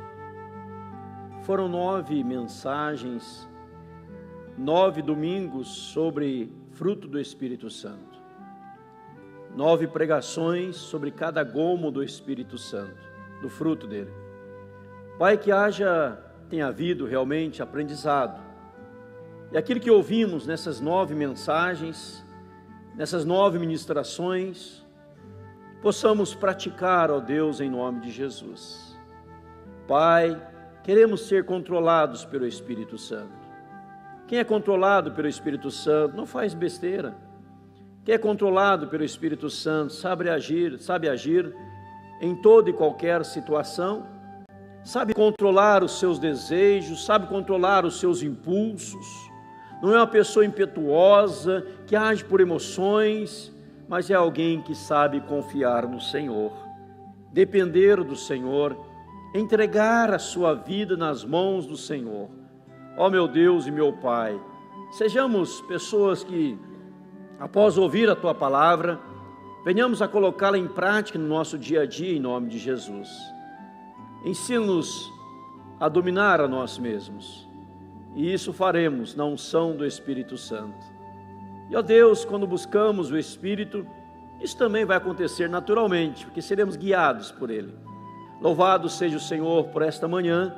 foram 9 mensagens, 9 domingos sobre fruto do Espírito Santo, 9 pregações sobre cada gomo do Espírito Santo, do fruto dele. Pai, que tenha havido realmente aprendizado, e aquilo que ouvimos nessas 9 mensagens, nessas 9 ministrações, possamos praticar, ó Deus, em nome de Jesus. Pai, queremos ser controlados pelo Espírito Santo. Quem é controlado pelo Espírito Santo não faz besteira. Quem é controlado pelo Espírito Santo sabe agir em toda e qualquer situação, sabe controlar os seus desejos, sabe controlar os seus impulsos. Não é uma pessoa impetuosa, que age por emoções, mas é alguém que sabe confiar no Senhor, depender do Senhor, entregar a sua vida nas mãos do Senhor. Ó meu Deus e meu Pai, sejamos pessoas que, após ouvir a Tua palavra, venhamos a colocá-la em prática no nosso dia a dia, em nome de Jesus. Ensina-nos a dominar a nós mesmos, e isso faremos na unção do Espírito Santo. E ó Deus, quando buscamos o Espírito, isso também vai acontecer naturalmente, porque seremos guiados por Ele. Louvado seja o Senhor por esta manhã,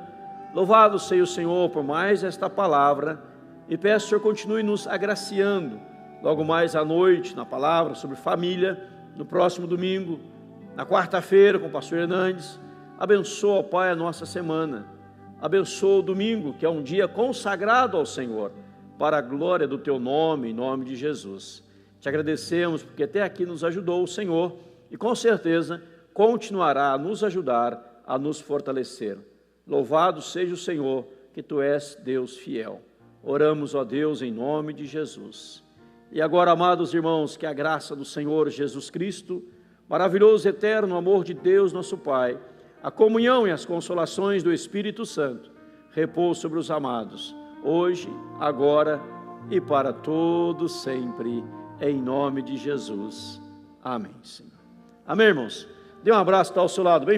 louvado seja o Senhor por mais esta palavra, e peço que o Senhor continue nos agraciando, logo mais à noite, na palavra sobre família, no próximo domingo, na quarta-feira com o pastor Hernandes. Abençoa, Pai, a nossa semana, abençoa o domingo, que é um dia consagrado ao Senhor, para a glória do Teu nome, em nome de Jesus. Te agradecemos porque até aqui nos ajudou o Senhor e com certeza continuará a nos ajudar, a nos fortalecer. Louvado seja o Senhor, que Tu és Deus fiel. Oramos, ó Deus, em nome de Jesus. E agora, amados irmãos, que a graça do Senhor Jesus Cristo, maravilhoso e eterno amor de Deus nosso Pai, a comunhão e as consolações do Espírito Santo, repouse sobre os amados, hoje, agora e para todos sempre, em nome de Jesus. Amém, Senhor. Amém, irmãos? Dê um abraço, está ao seu lado, bem?